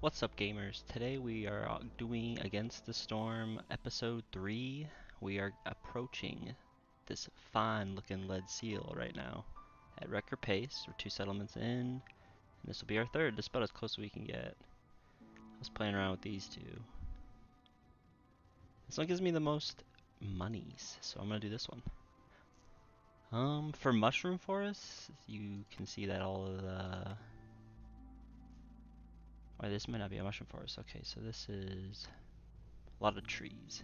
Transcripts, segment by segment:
What's up, gamers? Today we are doing Against the Storm Episode 3. We are approaching this fine looking lead seal right now at record pace. We're 2 settlements in, and this will be our third. This is about as close as we can get. I was playing around with these two. This one gives me the most monies, so I'm gonna do this one. For mushroom forests, you can see that all of the... Why, this might not be a mushroom forest. Okay, so this is a lot of trees.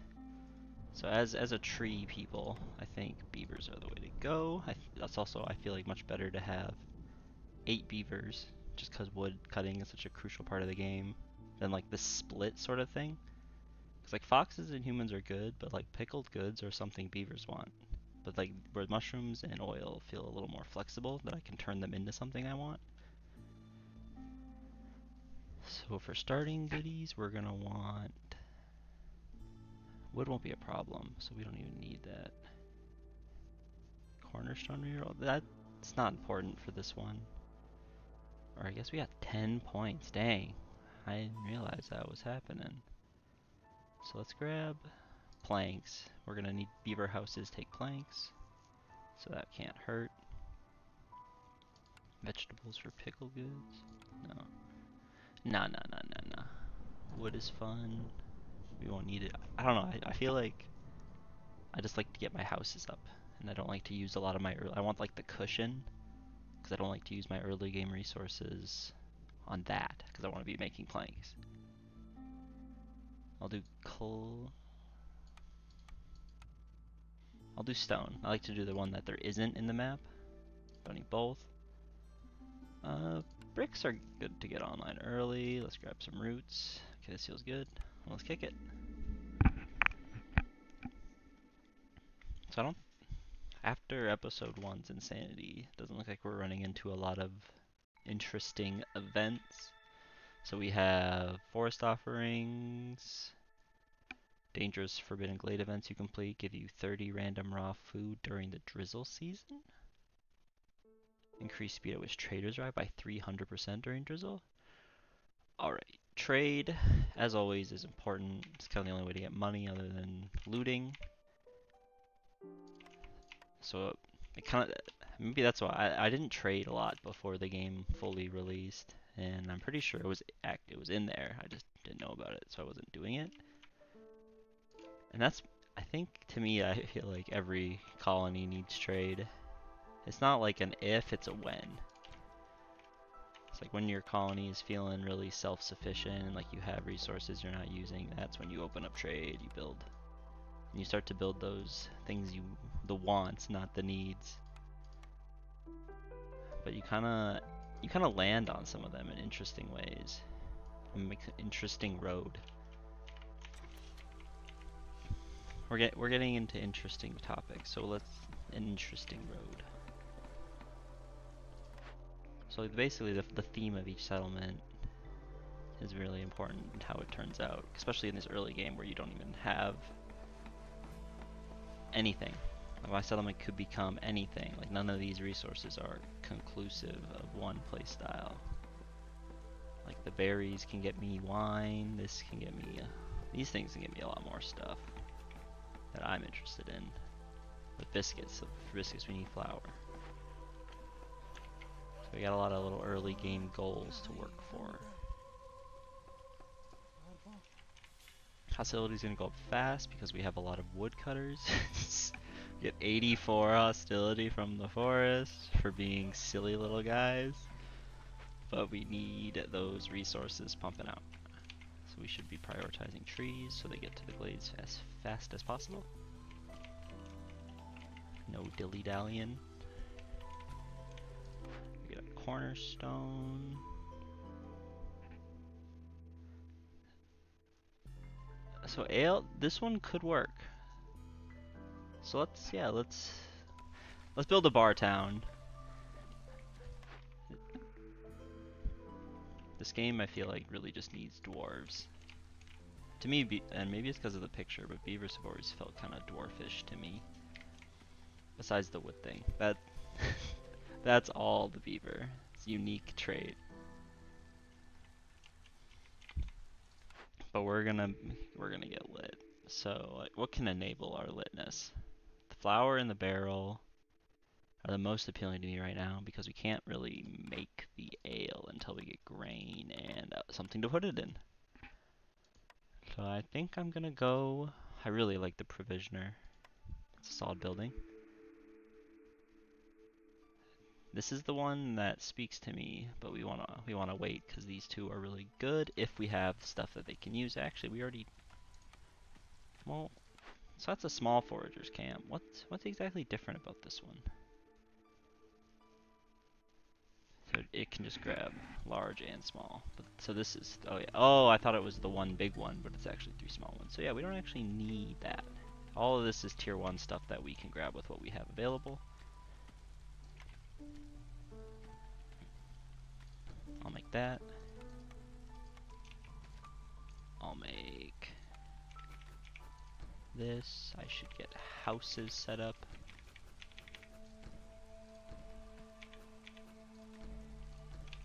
So as a tree people, I think beavers are the way to go. That's also, I feel like, much better to have 8 beavers, just because wood cutting is such a crucial part of the game, than like the split sort of thing. Because like foxes and humans are good, but like pickled goods are something beavers want. But like where mushrooms and oil feel a little more flexible, that I can turn them into something I want. So for starting goodies, we're gonna want... Wood won't be a problem, so we don't even need that. Cornerstone reroll? That's not important for this one. Or I guess we got 10 points. Dang. I didn't realize that was happening. So let's grab planks. We're gonna need beaver houses take planks. So that can't hurt. Vegetables for pickle goods? No. Nah, nah, nah, nah, nah. Wood is fun. We won't need it. I don't know. I feel like I just like to get my houses up. And I don't like to use a lot of my I want like the cushion. Because I don't like to use my early game resources on that. Because I want to be making planks. I'll do coal. I'll do stone. I like to do the one that there isn't in the map. Don't need both. Bricks are good to get online early. Let's grab some roots. Okay, this feels good. Let's kick it. So I don't... After episode 1's insanity, it doesn't look like we're running into a lot of interesting events. So we have forest offerings, dangerous forbidden glade events you complete, give you 30 random raw food during the drizzle season. Increase speed at which traders arrive by 300% during drizzle. Alright, trade, as always, is important. It's kind of the only way to get money other than looting. So it kind of, maybe that's why I didn't trade a lot before the game fully released, and I'm pretty sure it was in there. I just didn't know about it, so I wasn't doing it. And that's, I think, to me, I feel like every colony needs trade. It's not like an if, it's a when. It's like when your colony is feeling really self-sufficient and like you have resources you're not using, that's when you open up trade, you build. And you start to build those things the wants, not the needs. But you kinda land on some of them in interesting ways. And make an interesting road. We're getting into interesting topics, so an interesting road. So basically the theme of each settlement is really important in how it turns out, especially in this early game where you don't even have anything. Like my settlement could become anything. Like none of these resources are conclusive of one playstyle. Like the berries can get me wine, this can get me, these things can get me a lot more stuff that I'm interested in. With biscuits, so for biscuits we need flour. So we got a lot of little early game goals to work for. Hostility is going to go up fast because we have a lot of woodcutters. We get 84 hostility from the forest for being silly little guys. But we need those resources pumping out. So we should be prioritizing trees so they get to the glades as fast as possible. No dilly-dallying. We get a cornerstone. So ale, this one could work. So let's build a bar town. This game I feel like really just needs dwarves. To me, and maybe it's because of the picture, but beavers have always felt kind of dwarfish to me. Besides the wood thing, that's all the beaver. It's a unique trait. but we're gonna get lit. So like, what can enable our litness? The flour and the barrel are the most appealing to me right now because we can't really make the ale until we get grain and something to put it in. So I think I'm gonna go. I really like the provisioner. It's a solid building. This is the one that speaks to me, but we wanna wait because these two are really good if we have stuff that they can use. Actually, we already. Well, so that's a small foragers camp. What's exactly different about this one? So it can just grab large and small. But, so this is, oh yeah, oh I thought it was the one big one, but it's actually 3 small ones. So yeah, we don't actually need that. All of this is tier 1 stuff that we can grab with what we have available. I'll make that. I'll make this. I should get houses set up.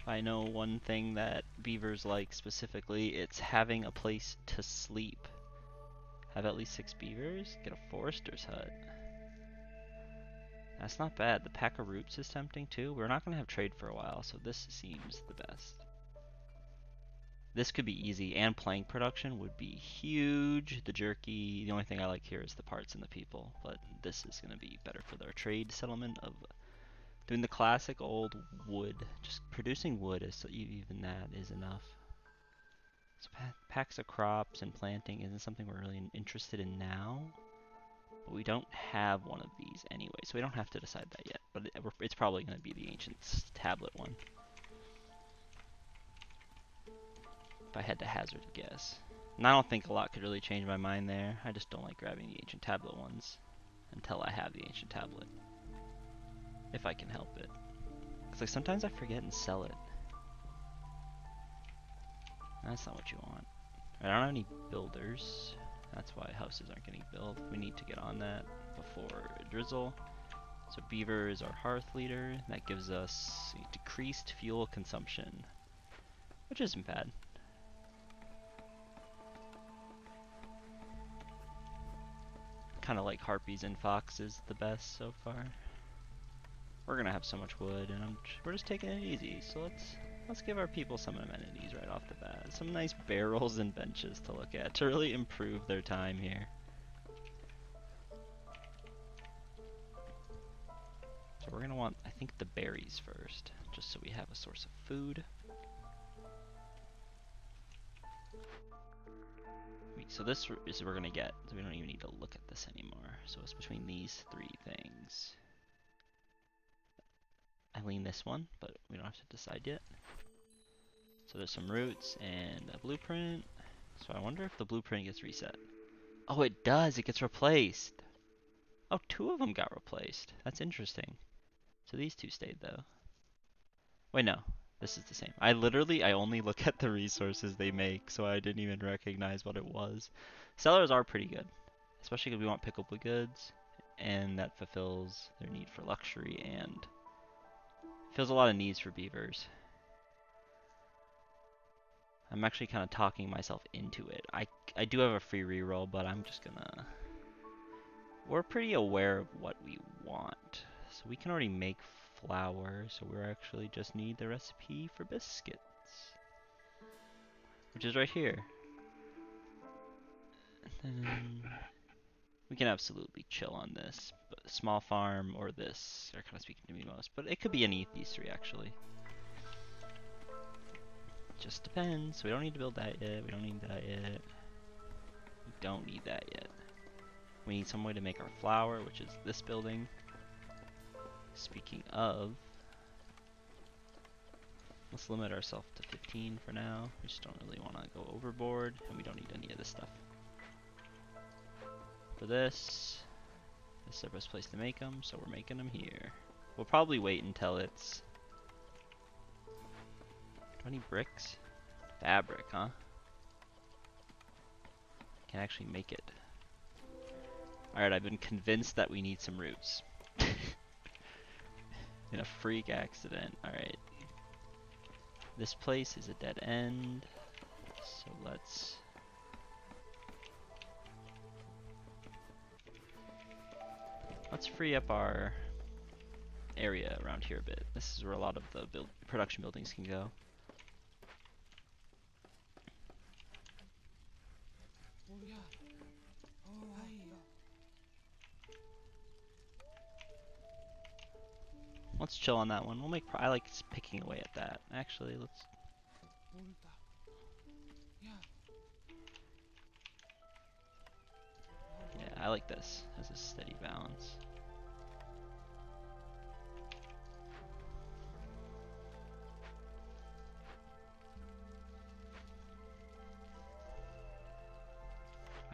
I know one thing that beavers like specifically, it's having a place to sleep. Have at least 6 beavers, get a forester's hut. That's not bad. The pack of roots is tempting too. We're not going to have trade for a while, so this seems the best. This could be easy, and plank production would be huge. The jerky, the only thing I like here is the parts and the people, but this is going to be better for their trade settlement of doing the classic old wood. Just producing wood is even that is enough. So packs of crops and planting isn't something we're really interested in now. But we don't have one of these anyway, so we don't have to decide that yet. But it's probably going to be the ancient tablet one. If I had to hazard a guess. And I don't think a lot could really change my mind there. I just don't like grabbing the ancient tablet ones until I have the ancient tablet. If I can help it. Because like sometimes I forget and sell it. That's not what you want. I don't have any builders. That's why houses aren't getting built. We need to get on that before drizzle. So Beaver is our hearth leader. That gives us decreased fuel consumption, which isn't bad. Kind of like harpies and foxes the best so far. We're gonna have so much wood, and we're just taking it easy. So let's give our people some amenities right off the bat. Some nice barrels and benches to look at to really improve their time here. So we're gonna want, I think, the berries first, just so we have a source of food. So this is we're gonna get, so we don't even need to look at this anymore. So it's between these 3 things. I lean this one, but we don't have to decide yet. So there's some roots and a blueprint. So I wonder if the blueprint gets reset. Oh, it does. It gets replaced. Oh, 2 of them got replaced. That's interesting. So these 2 stayed though. Wait, no. This is the same. I only look at the resources they make, so I didn't even recognize what it was. Sellers are pretty good, especially because we want pickable goods, and that fulfills their need for luxury and fills a lot of needs for beavers. I'm actually kind of talking myself into it. I do have a free reroll, but I'm just gonna... We're pretty aware of what we want. So we can already make flour, so we actually just need the recipe for biscuits. Which is right here. And then we can absolutely chill on this. But small farm or this are kind of speaking to me most. But it could be any of these 3 actually. Just depends. So we don't need to build that yet. We don't need that yet. We don't need that yet. We need some way to make our flour, which is this building. Speaking of, let's limit ourselves to 15 for now. We just don't really want to go overboard, and we don't need any of this stuff. For this is the best place to make them, so we're making them here. We'll probably wait until it's... 20 bricks? Fabric, huh? Can actually make it. Alright, I've been convinced that we need some roots. In a freak accident. Alright. This place is a dead end. So let's Let's free up our area around here a bit. This is where a lot of the production buildings can go. Let's chill on that one. We'll make. I like picking away at that. Actually, let's. Yeah, I like this as a steady balance.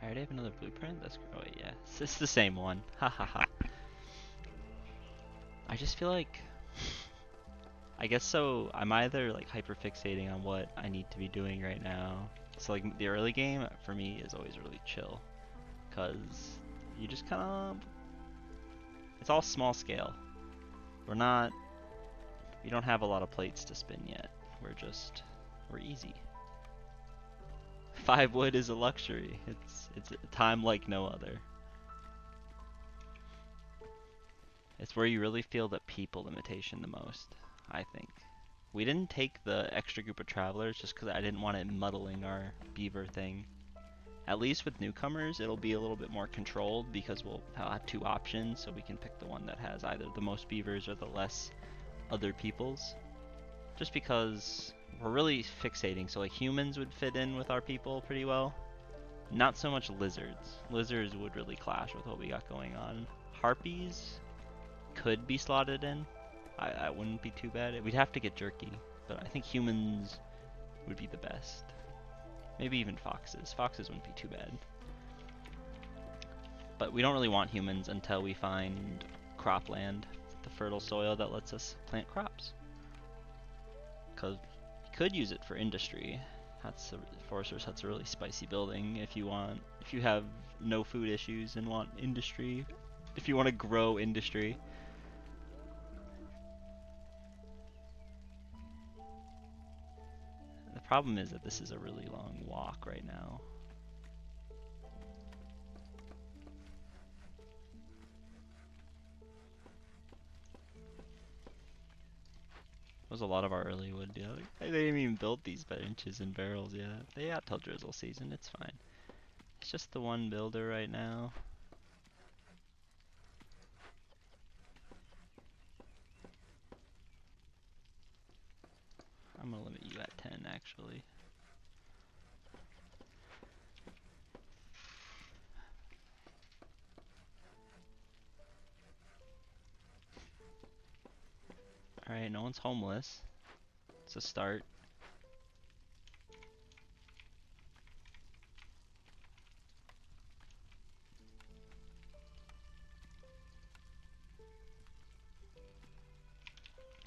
I already have another blueprint. That's. Oh wait, yeah, it's the same one. Ha ha ha. I just feel like. I guess so. I'm either like hyper fixating on what I need to be doing right now. So like the early game for me is always really chill, cause you just kind of. It's all small scale. We don't have a lot of plates to spin yet. We're easy. 5 wood is a luxury. It's a time like no other. It's where you really feel the people limitation the most, I think. We didn't take the extra group of travelers just because I didn't want it muddling our beaver thing. At least with newcomers, it'll be a little bit more controlled because we'll have 2 options, so we can pick the one that has either the most beavers or the less other peoples. Just because we're really fixating, so like humans would fit in with our people pretty well. Not so much lizards. Lizards would really clash with what we got going on. Harpies could be slotted in. I wouldn't be too bad. We'd have to get jerky, but I think humans would be the best. Maybe even foxes. Foxes wouldn't be too bad. But we don't really want humans until we find cropland, the fertile soil that lets us plant crops. Because you could use it for industry. Forester's Hut's a really spicy building if you have no food issues and want industry. If you want to grow industry. The problem is that this is a really long walk right now. Was a lot of our early wood. Yeah, they didn't even build these benches and barrels yet. They got till drizzle season. It's fine. It's just the one builder right now. I'm gonna limit you at 10 actually. Alright, no one's homeless. It's a start.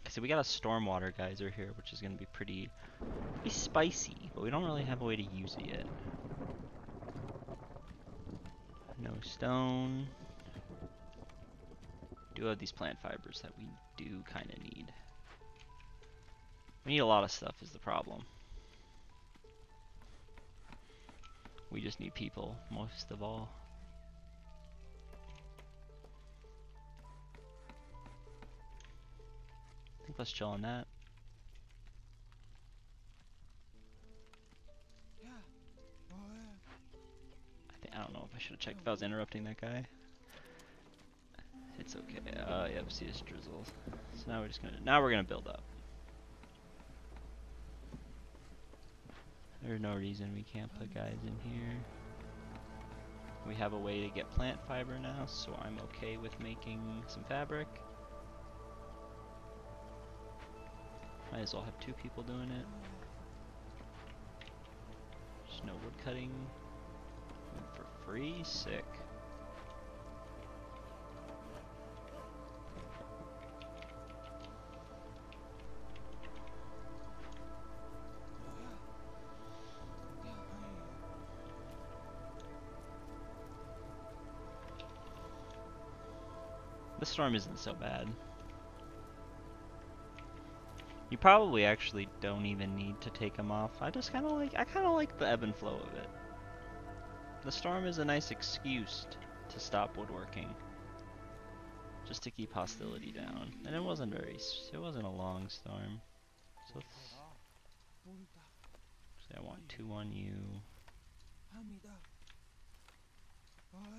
So we got a stormwater geyser here, which is gonna be pretty spicy, but we don't really have a way to use it yet. No stone. Do have these plant fibers that we do kind of need. We need a lot of stuff is the problem. We just need people most of all. I think let's chill on that. I don't know if I should have checked if I was interrupting that guy. It's okay. Yep, see this drizzle. So now we're gonna build up. There's no reason we can't put guys in here. We have a way to get plant fiber now, so I'm okay with making some fabric. Might as well have 2 people doing it. There's no wood cutting for free. Sick. The storm isn't so bad. You probably actually don't even need to take them off. I kind of like the ebb and flow of it. The storm is a nice excuse to stop woodworking. just to keep hostility down. And it wasn't it wasn't a long storm. So let's, I want 2 on you.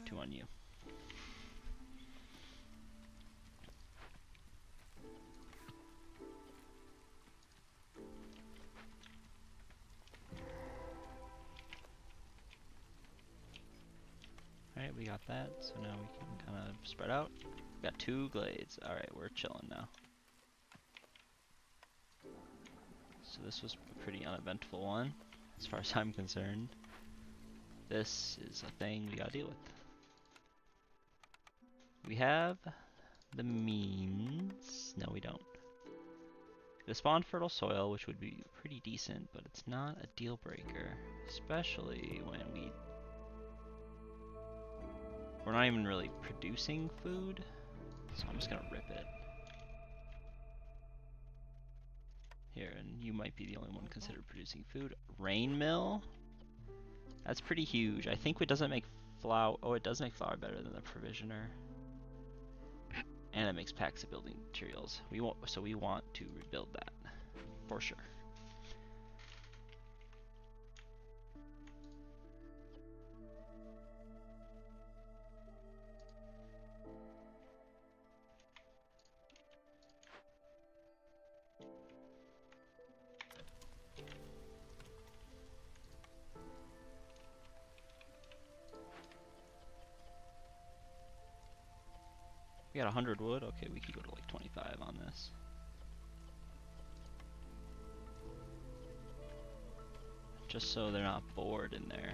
2 on you. Alright, we got that, so now we can kind of spread out. We got 2 glades. Alright, we're chilling now. So this was a pretty uneventful one, as far as I'm concerned. This is a thing we gotta deal with. We have the means. No, we don't. The spawn fertile soil, which would be pretty decent, but it's not a deal breaker, especially when we're not even really producing food. So I'm just gonna rip it. Here, and you might be the only one considered producing food. Rain mill? That's pretty huge. I think it doesn't make flour. Oh, it does make flour better than the provisioner. And it makes packs of building materials. We want to rebuild that for sure. We got 100 wood. Okay, we could go to like 25 on this. Just so they're not bored in there.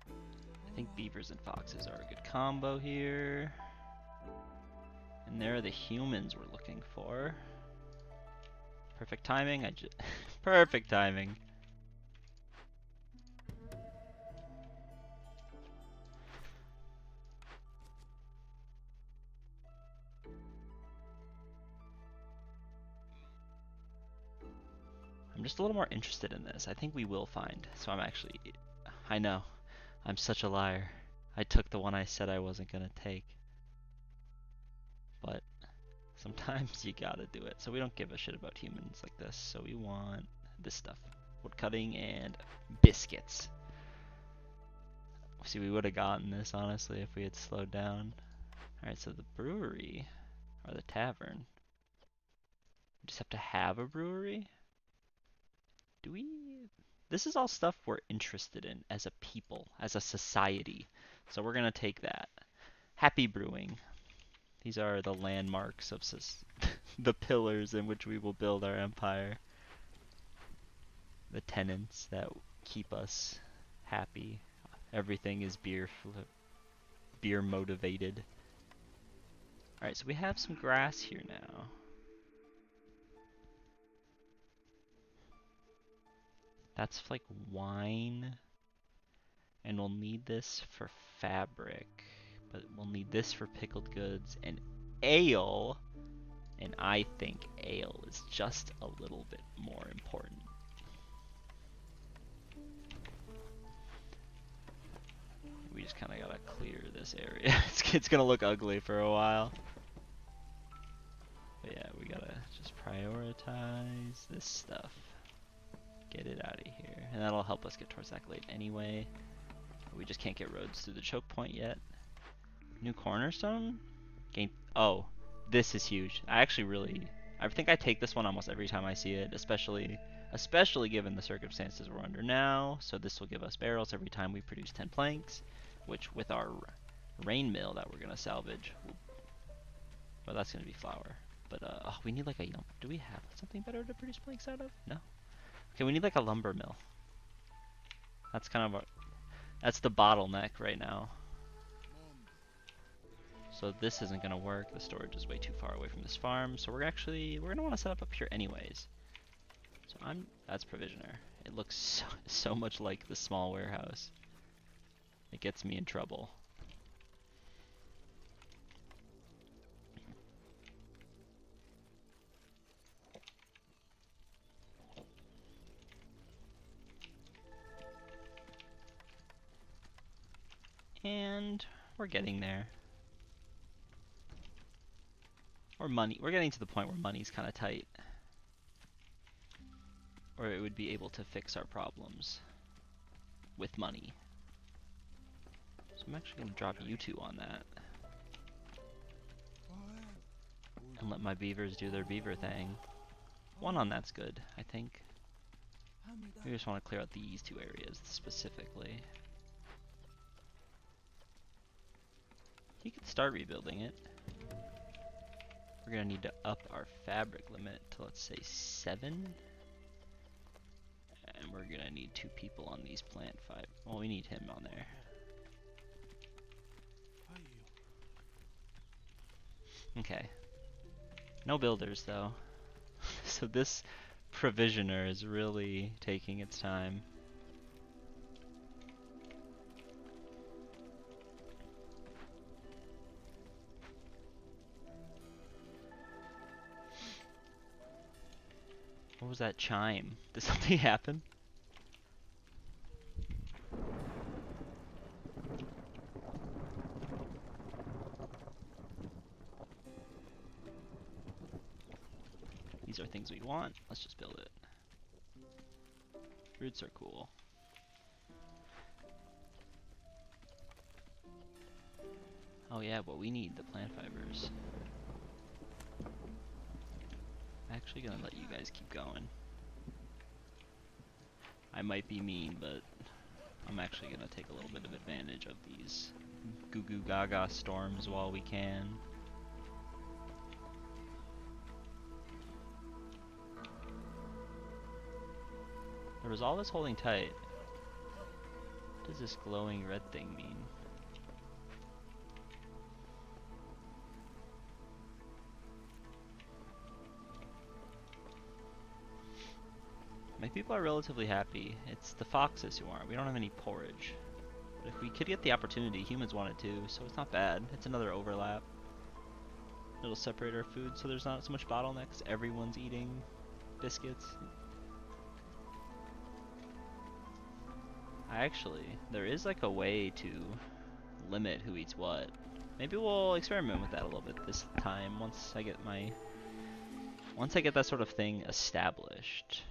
I think beavers and foxes are a good combo here. And there are the humans we're looking for. Perfect timing. Perfect timing. I'm just a little more interested in this. I think we will find. So I know. I'm such a liar. I took the one I said I wasn't gonna take. But sometimes you gotta do it. So we don't give a shit about humans like this. So we want this stuff. Wood cutting and biscuits. See, we would have gotten this, honestly, if we had slowed down. Alright, so the brewery, or the tavern. We just have to have a brewery? Do we? This is all stuff we're interested in as a people, as a society. So we're gonna take that. Happy Brewing. These are the landmarks of the pillars in which we will build our empire. The tenants that keep us happy. Everything is beer motivated. Alright, so we have some grass here now. That's like wine. And we'll need this for fabric. But we'll need this for pickled goods and ale. And I think ale is just a little bit more important. We just kind of gotta clear this area. It's gonna look ugly for a while. But yeah, we gotta just prioritize this stuff. Get it out of here. And that'll help us get towards that glade anyway. We just can't get roads through the choke point yet. New cornerstone? Oh, this is huge. I think I take this one almost every time I see it, especially given the circumstances we're under now. So this will give us barrels every time we produce 10 planks, which with our rain mill that we're gonna salvage, well, that's gonna be flour. But oh, we need like a do we have something better to produce planks out of? No. Okay, we need like a lumber mill. That's kind of that's the bottleneck right now. So this isn't gonna work. The storage is way too far away from this farm. So we're gonna want to set up here anyways. So that's provisioner. It looks so much like the small warehouse. It gets me in trouble. We're getting there. Or money. We're getting to the point where money's kind of tight. Or it would be able to fix our problems with money. So I'm actually going to drop you two on that. And let my beavers do their beaver thing. One on that's good, I think. We just want to clear out these two areas specifically. He could start rebuilding it. We're going to need to up our fabric limit to, let's say, 7. And we're going to need 2 people on these plant 5. Well, we need him on there. Okay. No builders, though. So this provisioner is really taking its time. What was that chime? Did something happen? These are things we want. Let's just build it. Roots are cool. Oh yeah, but we need the plant fibers. I'm actually gonna let you guys keep going. I might be mean, but I'm actually gonna take a little bit of advantage of these goo goo gaga storms while we can. There was all this holding tight. What does this glowing red thing mean? My people are relatively happy. It's the foxes who aren't. We don't have any porridge. But if we could get the opportunity, humans want it too, so it's not bad. It's another overlap. It'll separate our food so there's not so much bottlenecks. Everyone's eating biscuits. Actually, there is like a way to limit who eats what. Maybe we'll experiment with that a little bit this time once I get that sort of thing established.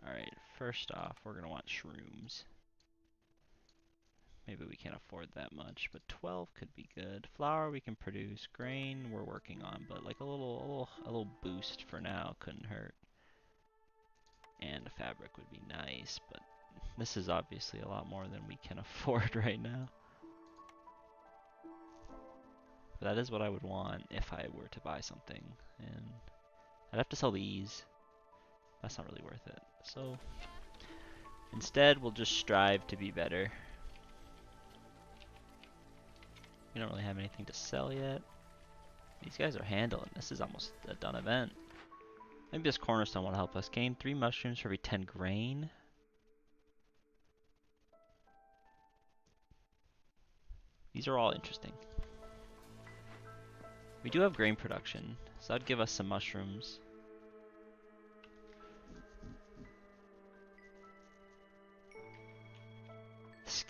Alright, first off, we're gonna want shrooms. Maybe we can't afford that much, but 12 could be good. Flour we can produce, grain we're working on, but like a little boost for now couldn't hurt. And fabric would be nice, but this is obviously a lot more than we can afford right now. But that is what I would want if I were to buy something, and I'd have to sell these. That's not really worth it. So instead, we'll just strive to be better. We don't really have anything to sell yet. These guys are handling. This is almost a done event. Maybe this cornerstone will help us. Gain 3 mushrooms for every 10 grain. These are all interesting. We do have grain production, so that'd give us some mushrooms.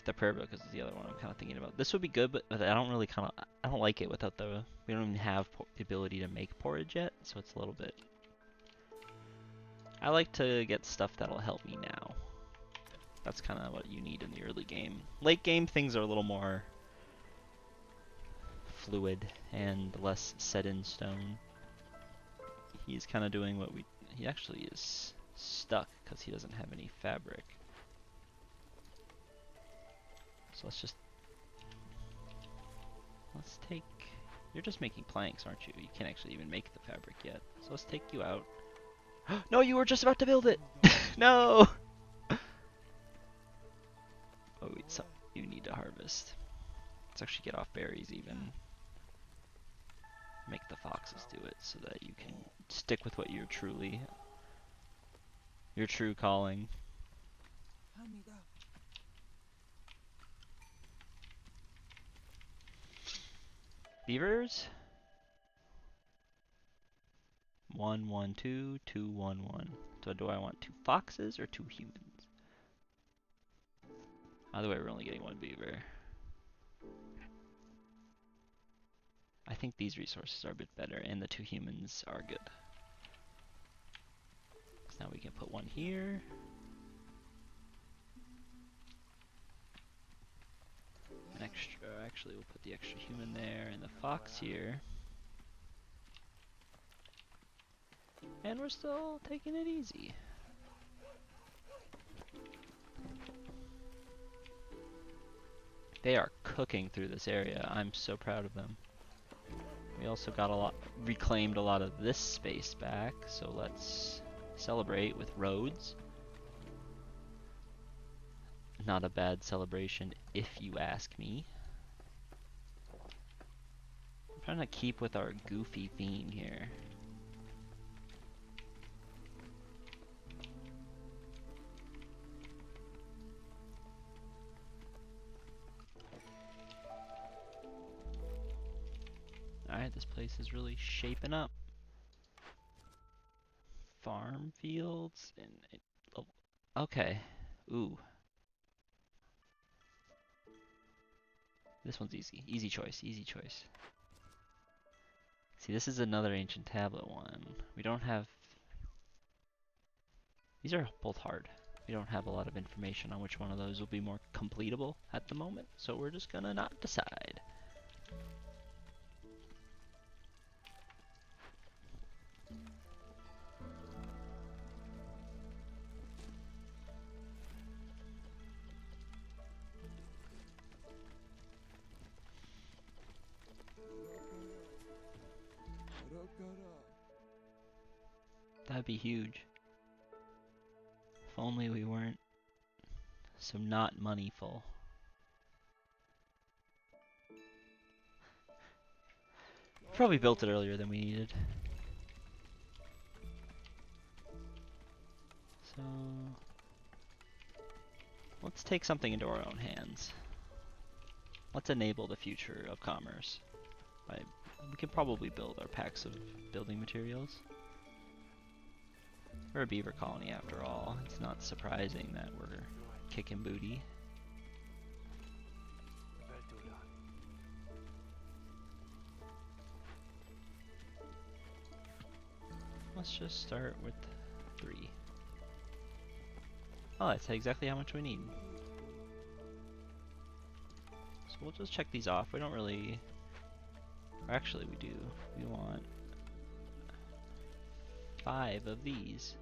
The prayer book is the other one I'm kind of thinking about. This would be good, but I don't really I don't like it without we don't even have the ability to make porridge yet, so it's a little bit. I like to get stuff that'll help me now. That's kind of what you need in the early game. Late game, things are a little more fluid and less set in stone. He's kind of doing what he actually is stuck because he doesn't have any fabric. So let's take, you're just making planks, aren't you? You can't actually even make the fabric yet. So let's take you out. No, you were just about to build it! No! Oh wait, so you need to harvest. Let's actually get off berries even. Make the foxes do it so that you can stick with what your true calling. Beavers? 1, 1, 2, 2, 1, 1. So do I want 2 foxes or 2 humans? Either way, we're only getting 1 beaver. think these resources are a bit better, and the 2 humans are good. So now we can put one here. An extra, actually we'll put the extra human there, and the fox here. And we're still taking it easy. They are cooking through this area. I'm so proud of them. We also got reclaimed a lot of this space back, so let's celebrate with roads. Not a bad celebration, if you ask me. I'm trying to keep with our goofy theme here. Alright, this place is really shaping up. Farm fields and oh, okay. Ooh. This one's easy. Easy choice, easy choice. See, this is another ancient tablet one. We don't have... These are both hard. We don't have a lot of information on which one of those will be more completable at the moment, so we're just gonna not decide. That'd be huge. If only we weren't so not moneyful. Probably built it earlier than we needed. So let's take something into our own hands. Let's enable the future of commerce. We can probably build our packs of building materials. We're a beaver colony after all. It's not surprising that we're kicking booty. Let's just start with 3. Oh, that's exactly how much we need. So we'll just check these off. We don't really... Or actually we do. We want 5 of these.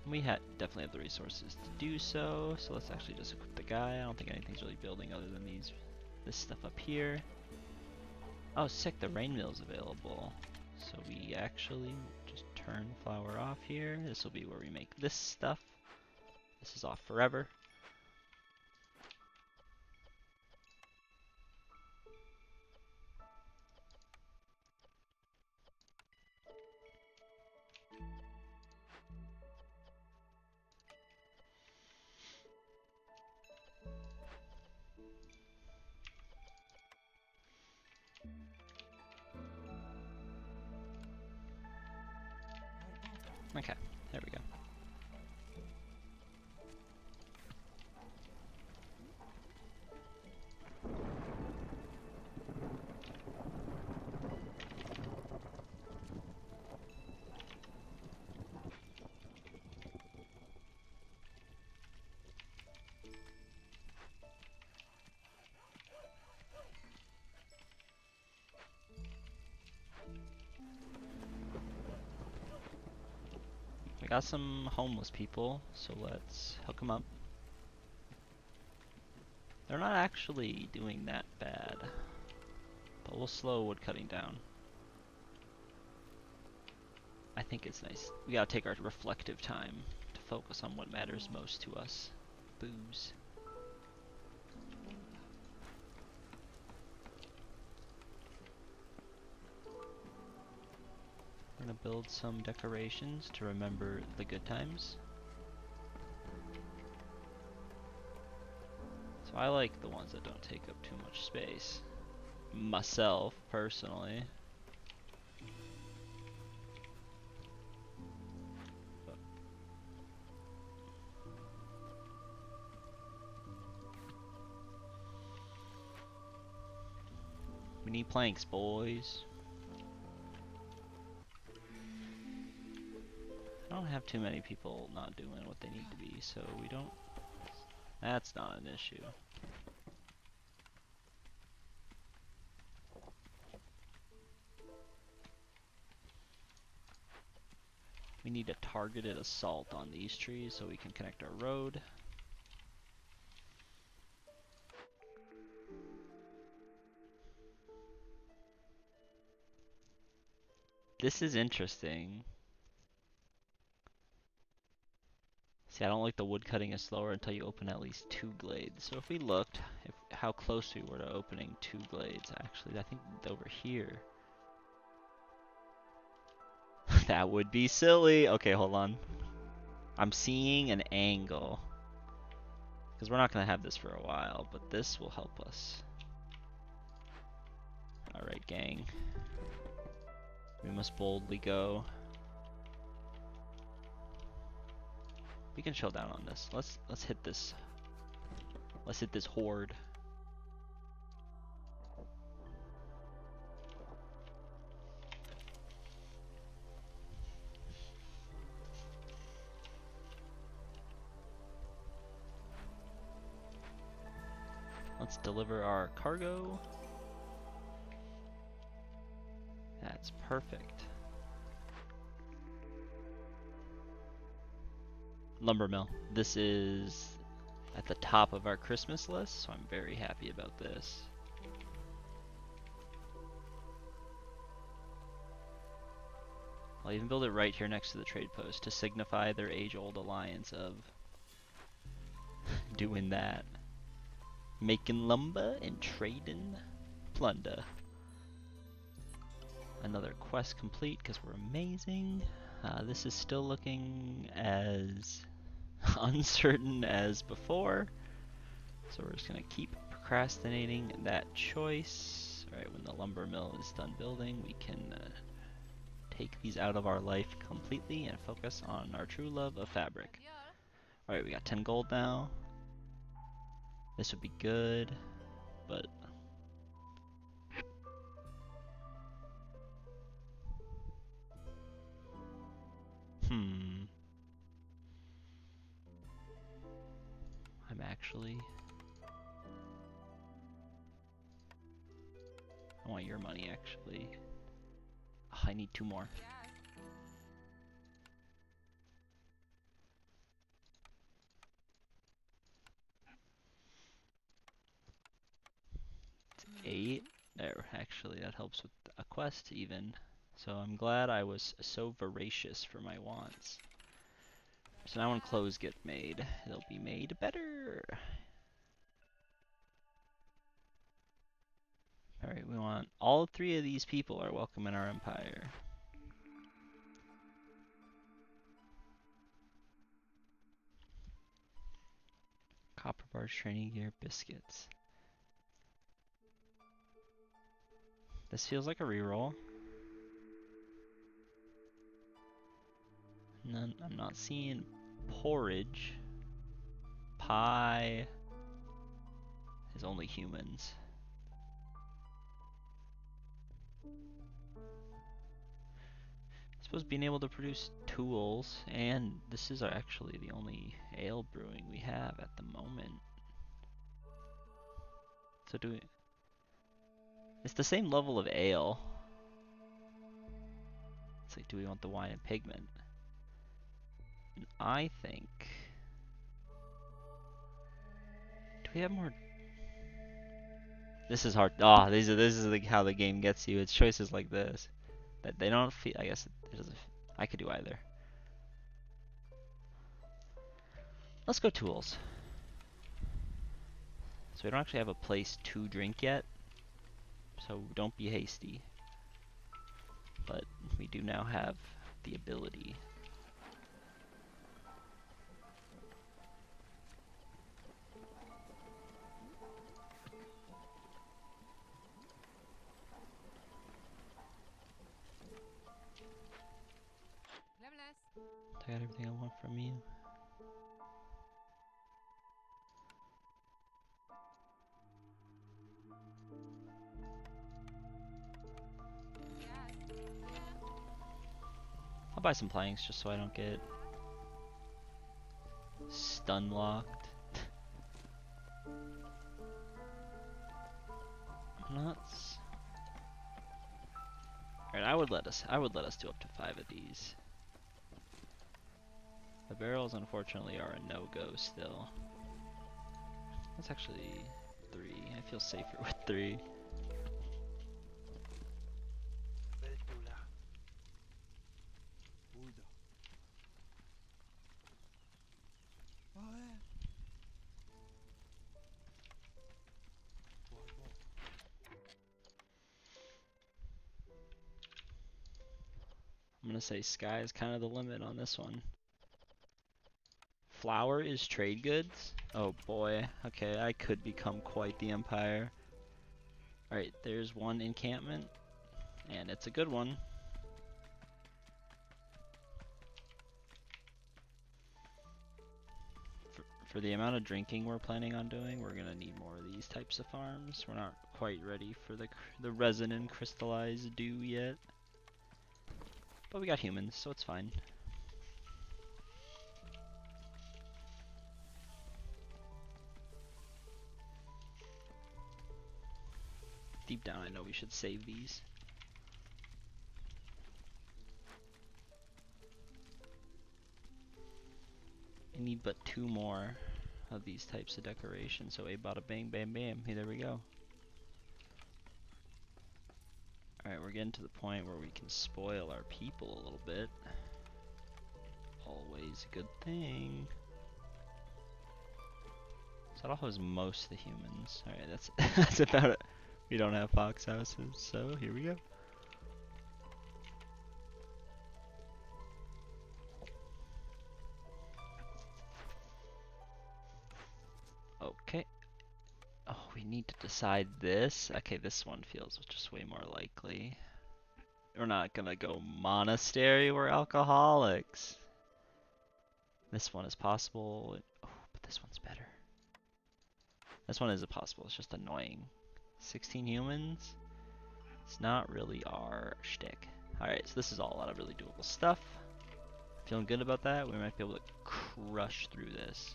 We definitely have the resources to do so. So let's actually just equip the guy. I don't think anything's really building other than this stuff up here. Oh, sick, the rain mill's available. So we actually just turn flour off here. This will be where we make this stuff. This is off forever. Okay, there we go. We got some homeless people, so let's hook them up. They're not actually doing that bad, but we'll slow wood cutting down. I think it's nice. We gotta take our reflective time to focus on what matters most to us. Booze. We're gonna build some decorations to remember the good times. So I like the ones that don't take up too much space. Myself, personally. We need planks, boys. I don't have too many people not doing what they need to be, so we don't... That's not an issue. We need a targeted assault on these trees so we can connect our road. This is interesting. See, I don't like the wood cutting is slower until you open at least 2 glades. So if we looked how close we were to opening 2 glades, actually, I think over here. That would be silly. Okay, hold on. I'm seeing an angle. Because we're not going to have this for a while, but this will help us. Alright, gang. We must boldly go. We can chill down on this. Let's hit this. Let's hit this horde. Let's deliver our cargo. That's perfect. Lumber mill. This is at the top of our Christmas list, so I'm very happy about this. I'll even build it right here next to the trade post to signify their age-old alliance of doing that. Making lumber and trading plunder. Another quest complete because we're amazing. This is still looking as uncertain as before. So we're just going to keep procrastinating that choice. Alright, when the lumber mill is done building, we can take these out of our life completely and focus on our true love of fabric. Alright, we got 10 gold now. This would be good, but I'm actually... I want your money, actually. Oh, I need 2 more. It's 8. There, actually, that helps with a quest, even. So I'm glad I was so voracious for my wants. So now when clothes get made, they'll be made better. Alright, we want all 3 of these people are welcome in our empire. Copper bars, training gear, biscuits. This feels like a reroll. None, I'm not seeing porridge. Pie is only humans. I suppose being able to produce tools, and this is actually the only ale brewing we have at the moment. So do we... It's the same level of ale. It's like, do we want the wine and pigment? And I think... Do we have more... This is hard. Ah, this is like how the game gets you. It's choices like this that they don't feel. I guess it doesn't. I could do either. Let's go tools. So we don't actually have a place to drink yet, so don't be hasty. But we do now have the ability. I got everything I want from you. I'll buy some planks just so I don't get stun locked. Nuts. Alright, I would let us do up to 5 of these. The barrels unfortunately are a no-go still. That's actually 3. I feel safer with 3. I'm gonna say sky is kind of the limit on this one. Flour is trade goods? Oh boy. Okay, I could become quite the empire. Alright, there's one encampment. And it's a good one. For the amount of drinking we're planning on doing, we're gonna need more of these types of farms. We're not quite ready for the resin and crystallized dew yet. But we got humans, so it's fine. Deep down, I know we should save these. I need but 2 more of these types of decoration, so a bada bang bam bam. Hey, there we go. Alright, we're getting to the point where we can spoil our people a little bit. Always a good thing. So that has most of the humans. Alright, that's that's about it. We don't have fox houses, so here we go. Okay. Oh, we need to decide this. Okay, this one feels just way more likely. We're not gonna go monastery, we're alcoholics. This one is possible. Oh, but this one's better. This one is possible, it's just annoying. 16 humans? It's not really our shtick. Alright, so this is all a lot of really doable stuff. Feeling good about that. We might be able to crush through this.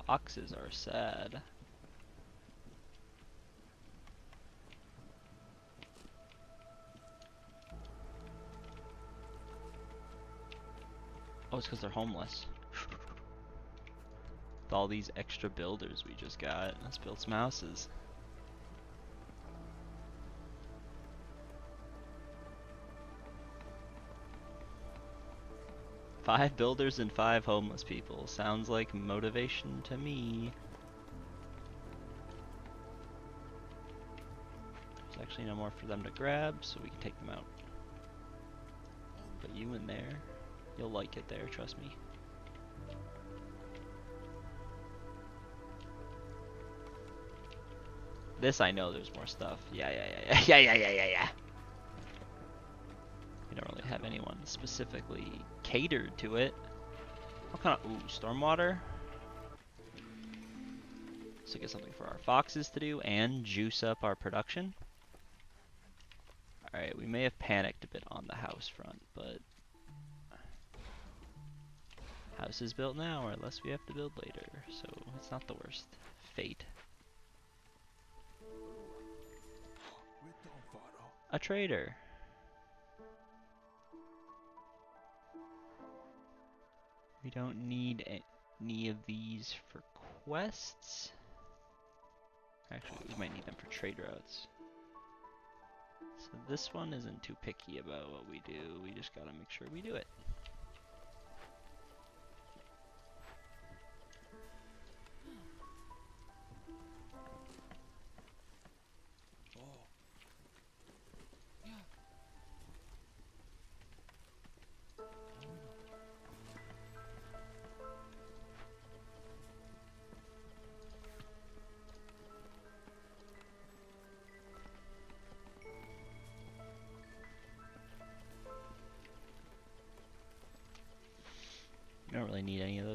Foxes are sad. Oh, it's because they're homeless. With all these extra builders we just got, let's build some houses. Five builders and 5 homeless people. Sounds like motivation to me. There's actually no more for them to grab, so we can take them out. Put you in there. You'll like it there, trust me. This I know there's more stuff. Yeah. We don't really have anyone specifically catered to it. What kind of, ooh, stormwater? So get something for our foxes to do and juice up our production. Alright, we may have panicked a bit on the house front, but house is built now or unless we have to build later, so it's not the worst fate. A trader. We don't need any of these for quests. Actually, we might need them for trade routes. So this one isn't too picky about what we do. We just gotta make sure we do it.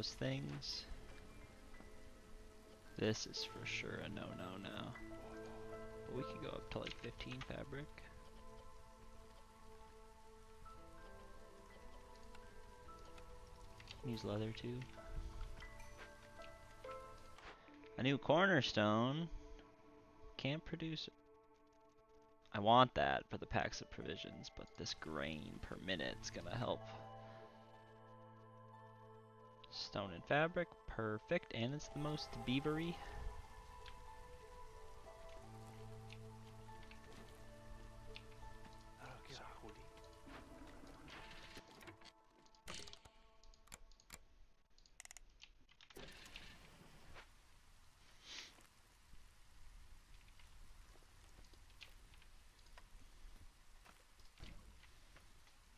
those things. This is for sure a no-no now. But we could go up to like 15 fabric. Use leather too. A new cornerstone. Can't produce. I want that for the packs of provisions, but this grain per minute's gonna help. Stone and fabric, perfect, and it's the most beavery.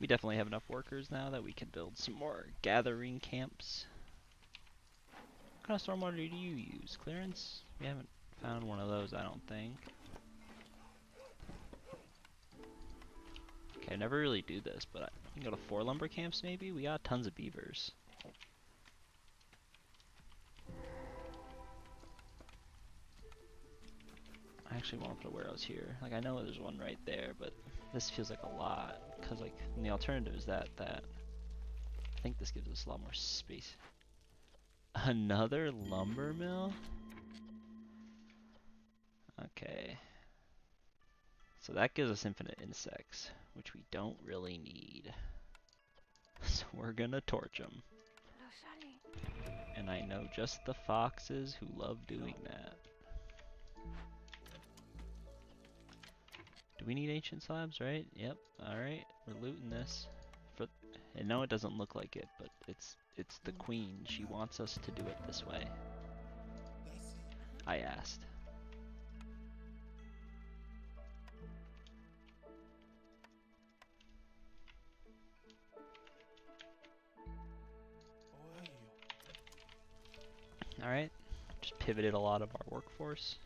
We definitely have enough workers now that we can build some more gathering camps. What kind of stormwater do you use? Clearance? We haven't found one of those, I don't think. Okay, I never really do this, but we can go to 4 lumber camps maybe? We got tons of beavers. I actually want to put a warehouse here. Like, I know there's one right there, but this feels like a lot. Because, like, the alternative is that. I think this gives us a lot more space. Another lumber mill? Okay. So that gives us infinite insects, which we don't really need. So we're gonna torch them. And I know just the foxes who love doing that. Do we need ancient slabs, right? Yep. Alright, we're looting this. And no, it doesn't look like it, but it's the queen. She wants us to do it this way. I asked. Alright, just pivoted a lot of our workforce.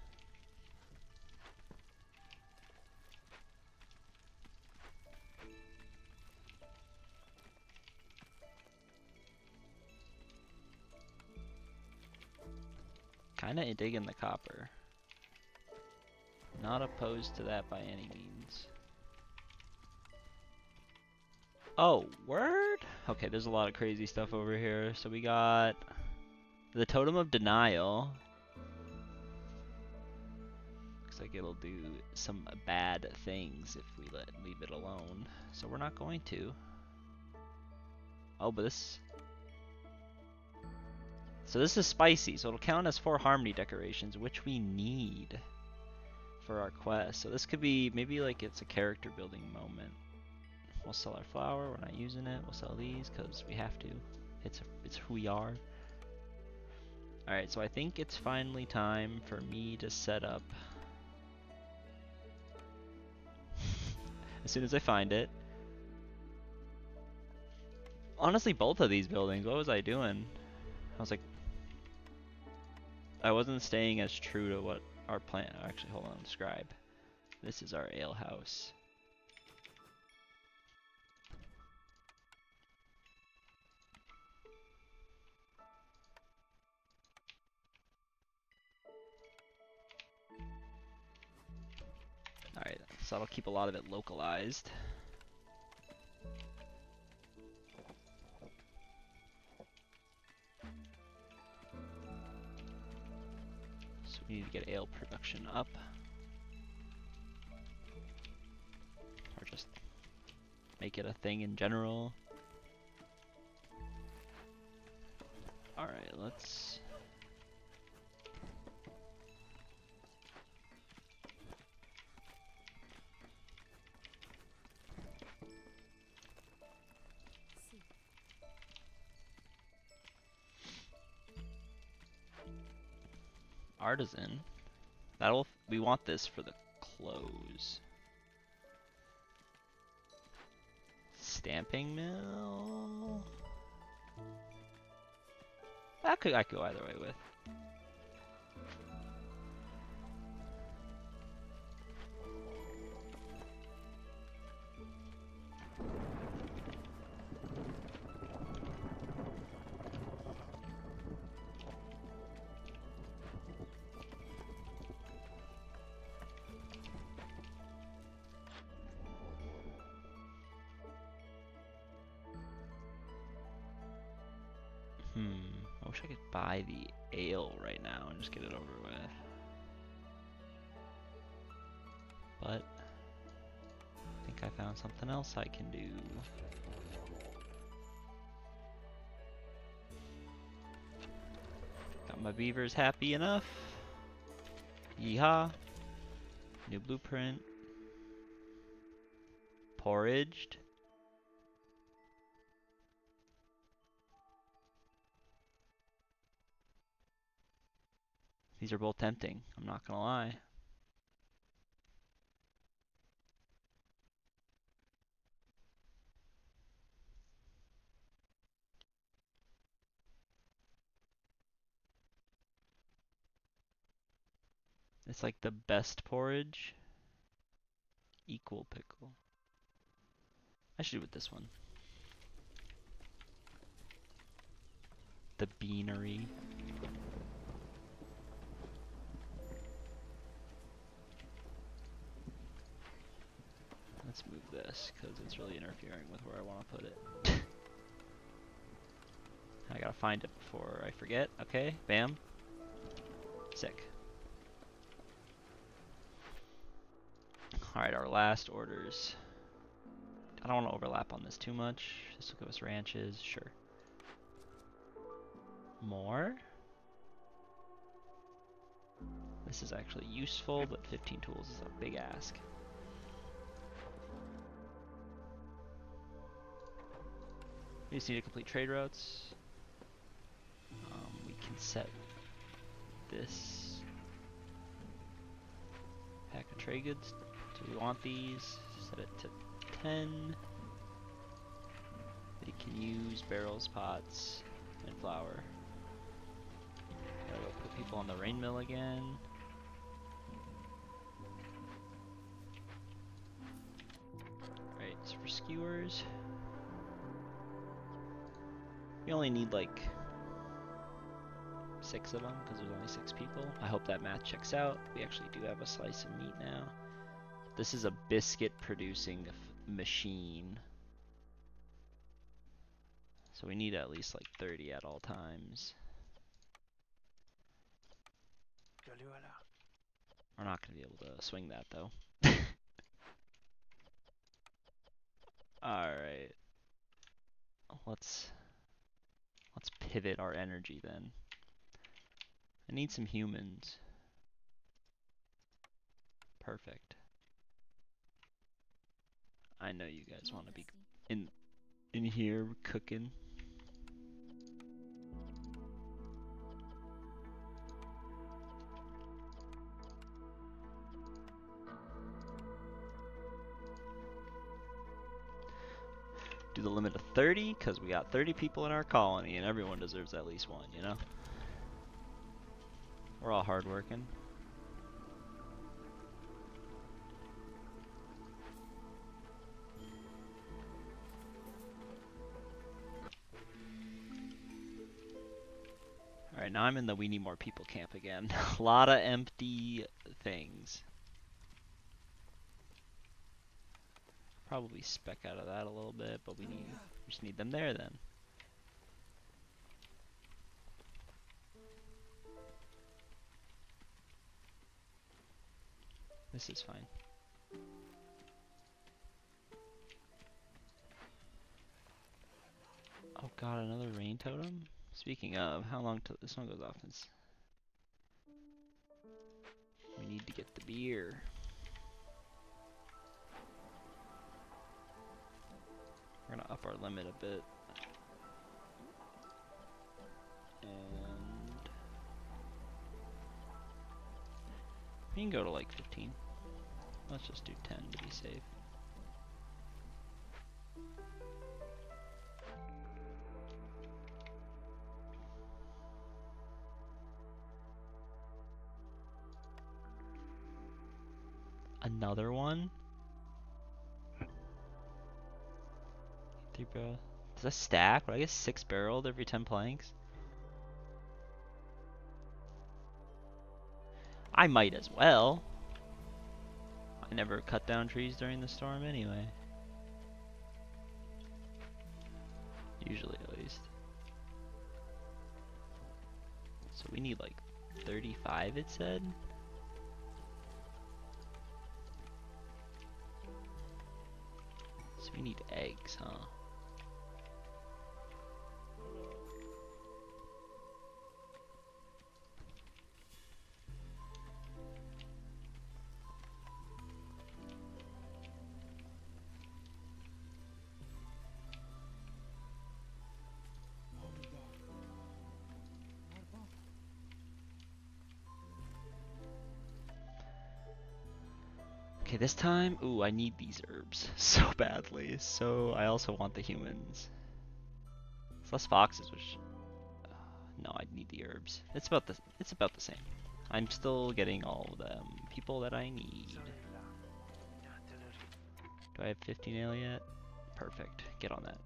Kinda digging the copper. Not opposed to that by any means. Oh, word? Okay, there's a lot of crazy stuff over here. So we got the Totem of Denial. Looks like it'll do some bad things if we leave it alone. So we're not going to. Oh, but this... So this is spicy, so it'll count as 4 harmony decorations, which we need for our quest. So this could be, maybe like it's a character building moment. We'll sell our flour, we're not using it. We'll sell these because we have to. It's who we are. Alright, so I think it's finally time for me to set up. As soon as I find it. Honestly, both of these buildings, what was I doing? I was like, I wasn't staying as true to what our plan. Actually, hold on, scribe. This is our ale house. Alright, so that'll keep a lot of it localized. So we need to get ale production up. Or just make it a thing in general. Alright, let's... Artisan. We want this for the clothes. Stamping mill. I could go either way with. wish I could buy the ale right now and just get it over with. But I think I found something else I can do. Got my beavers happy enough. Yeehaw. New blueprint. Porridged. These are both tempting, I'm not gonna lie. It's like the best porridge. Equal pickle. I should do with this one. The beanery. Let's move this, because it's really interfering with where I want to put it. I gotta find it before I forget. Okay, bam. Sick. Alright, our last orders. I don't want to overlap on this too much. This will give us ranches, sure. More? This is actually useful, but 15 tools is a big ask. We just need to complete trade routes. We can set this pack of trade goods. Do we want these? Set it to 10. They can use barrels, pots, and flour. Gotta go put people on the rain mill again. Right, so for skewers, we only need like 6 of them because there's only 6 people. I hope that math checks out. We actually do have a slice of meat now. This is a biscuit producing machine. So we need at least like 30 at all times. We're not going to be able to swing that though. Alright. Let's pivot our energy then. I need some humans. Perfect. I know you guys want to be in here cooking. Do the limit of 30 because we got 30 people in our colony and everyone deserves at least one, you know? We're all hardworking. Alright, now I'm in the we need more people camp again. A lot of empty things. Probably spec out of that a little bit, but we just need them there then. This is fine. Oh god, another rain totem? Speaking of, how long till this one goes off? We need to get the beer. We're gonna up our limit a bit. And we can go to like 15. Let's just do 10 to be safe. Another one? 3 barrel. Does that stack? Would I get 6 barreled every 10 planks? I might as well. I never cut down trees during the storm anyway. Usually, at least. So we need like 35, it said. So we need eggs, huh? Okay, this time, ooh, I need these herbs so badly. So I also want the humans. It's less foxes, which no, I need the herbs. It's about the same. I'm still getting all of them people that I need. Do I have 15 ale yet? Perfect. Get on that.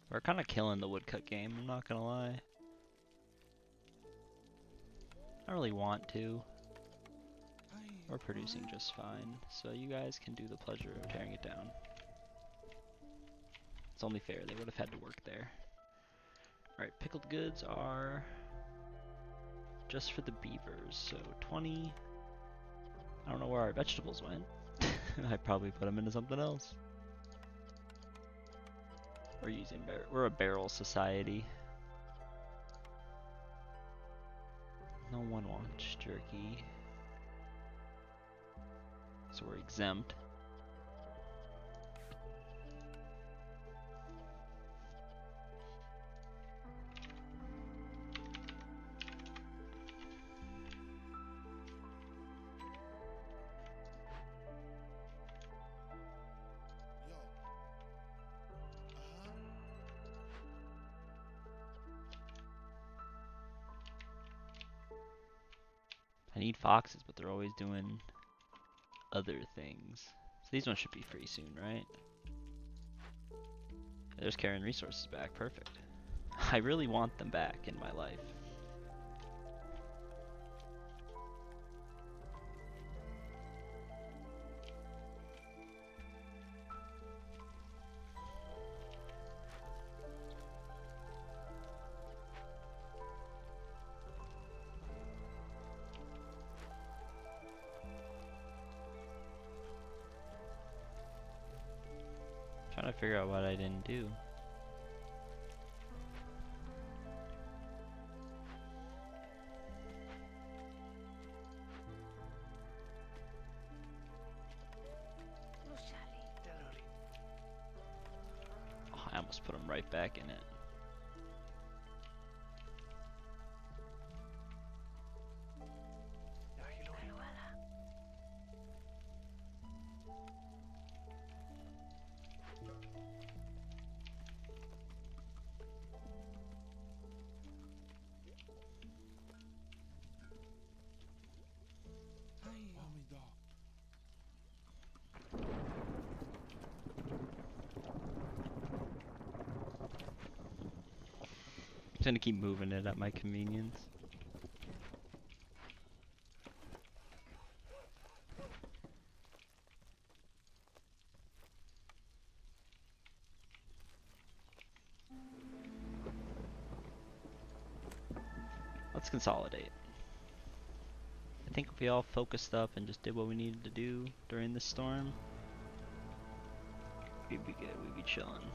We're kind of killing the woodcut game, I'm not gonna lie. I don't really want to. We're producing just fine, so you guys can do the pleasure of tearing it down. It's only fair, they would have had to work there. Alright, pickled goods are just for the beavers, so 20. I don't know where our vegetables went. I probably put them into something else. We're a barrel society. No one wants jerky. So we're exempt. I need foxes, but they're always doing other things. So these ones should be free soon, right? There's carrying resources back, perfect. I really want them back in my life. Trying to figure out what I didn't do. Oh, I almost put them right back in it. I'm gonna keep moving it at my convenience. Let's consolidate. I think if we all focused up and just did what we needed to do during this storm, we'd be good, we'd be chilling.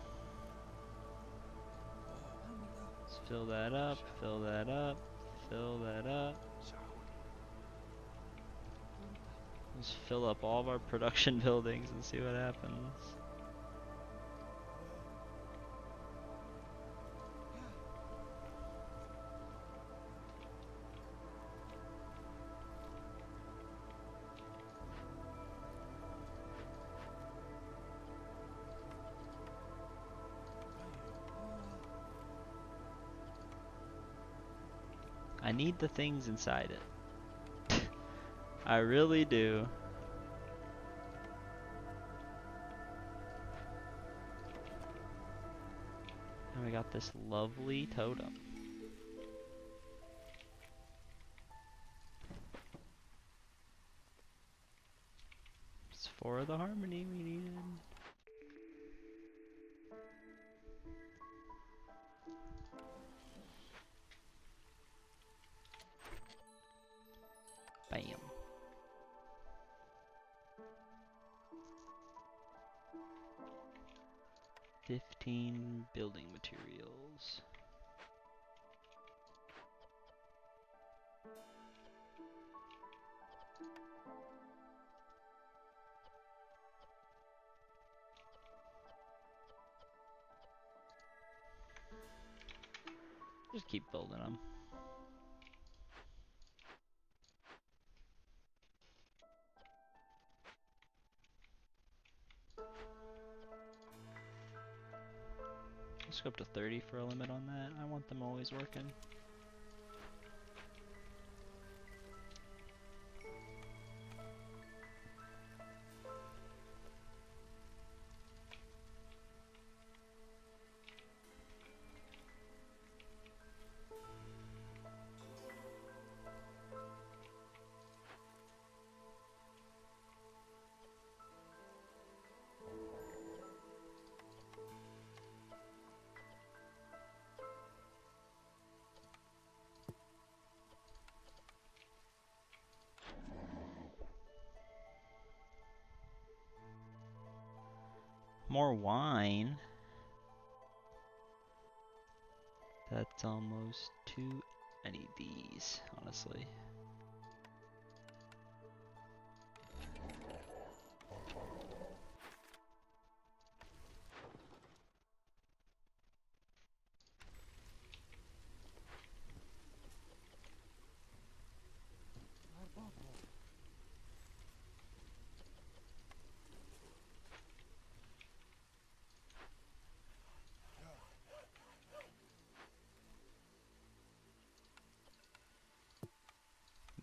Let's fill that up, fill that up, fill that up. Let's fill up all of our production buildings and see what happens. I need the things inside it. I really do. And we got this lovely totem. It's for the harmony we needed. Bam. 15 building materials. Just keep building them. Let's go up to 30 for a limit on that. I want them always working. More wine. That's almost too many of these, honestly.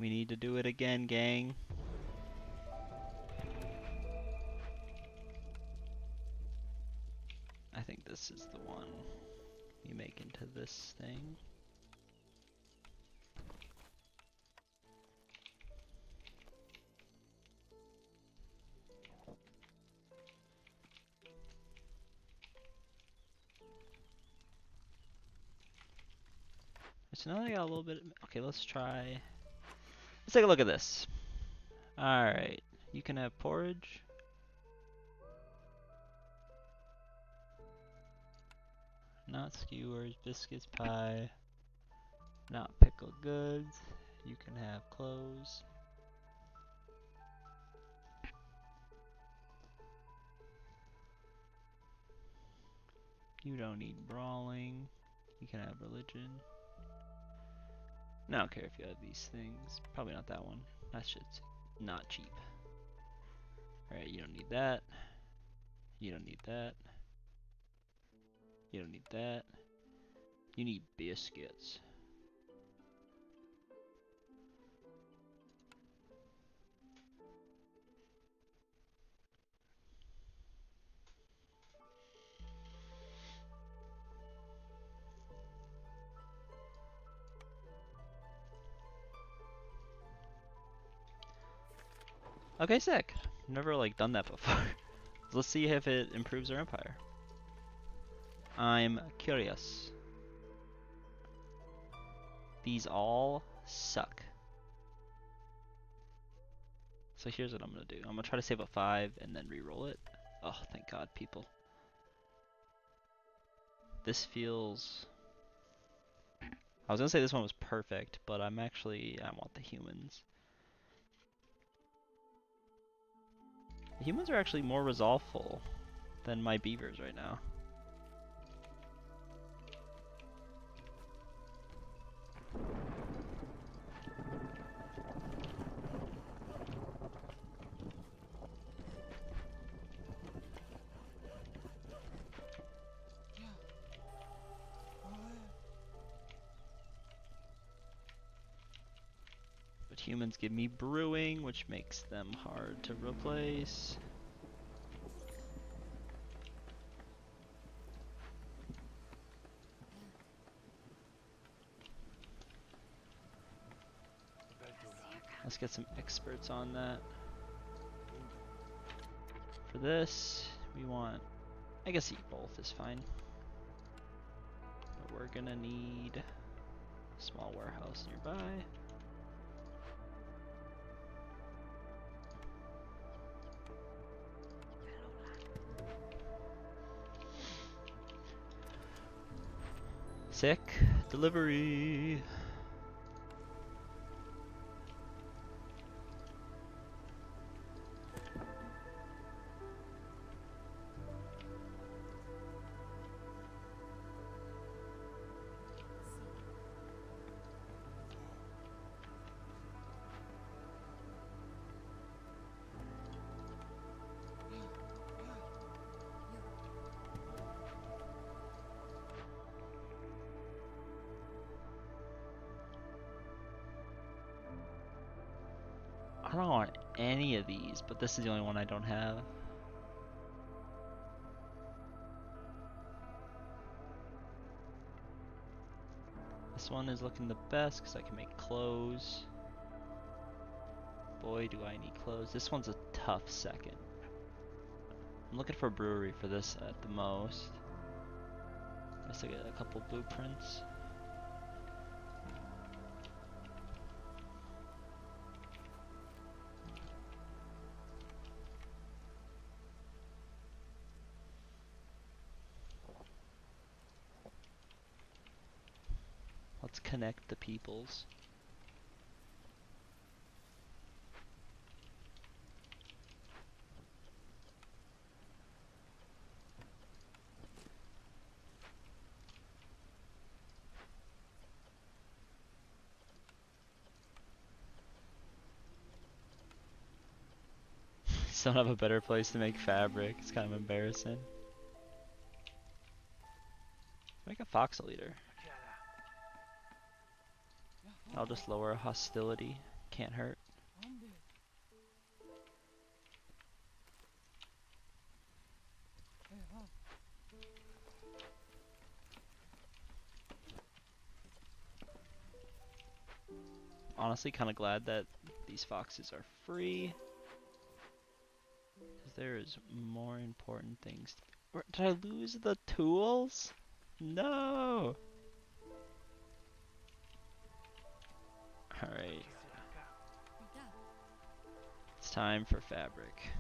We need to do it again, gang. I think this is the one we make into this thing. So now I got a little bit. Okay, let's try. Let's take a look at this. Alright, you can have porridge. Not skewers, biscuits, pie. Not pickled goods. You can have clothes. You don't need brawling. You can have religion. I don't care if you have these things. Probably not that one. That shit's not cheap. Alright, you don't need that. You don't need that. You don't need that. You need biscuits. Okay, sick. Never like done that before. Let's see if it improves our empire. I'm curious. These all suck. So here's what I'm gonna do. I'm gonna try to save a 5 and then re-roll it. Oh, thank God, people. This feels... I was gonna say this one was perfect, but I want the humans. The humans are actually more resolveful than my beavers right now. humans give me brewing, which makes them hard to replace. Let's get some experts on that. For this, we want, I guess both is fine. But we're gonna need a small warehouse nearby. Sick delivery. I don't want any of these, but this is the only one I don't have. This one is looking the best because I can make clothes. Boy, do I need clothes. This one's a tough second. I'm looking for a brewery for this at the most. I still get a couple blueprints. Let's connect the peoples. Still don't have a better place to make fabric. It's kind of embarrassing. Make a foxel eater. I'll just lower hostility. Can't hurt. Honestly, kind of glad that these foxes are free. Because there is more important things. Did I lose the tools? No! Alright. It's time for fabric.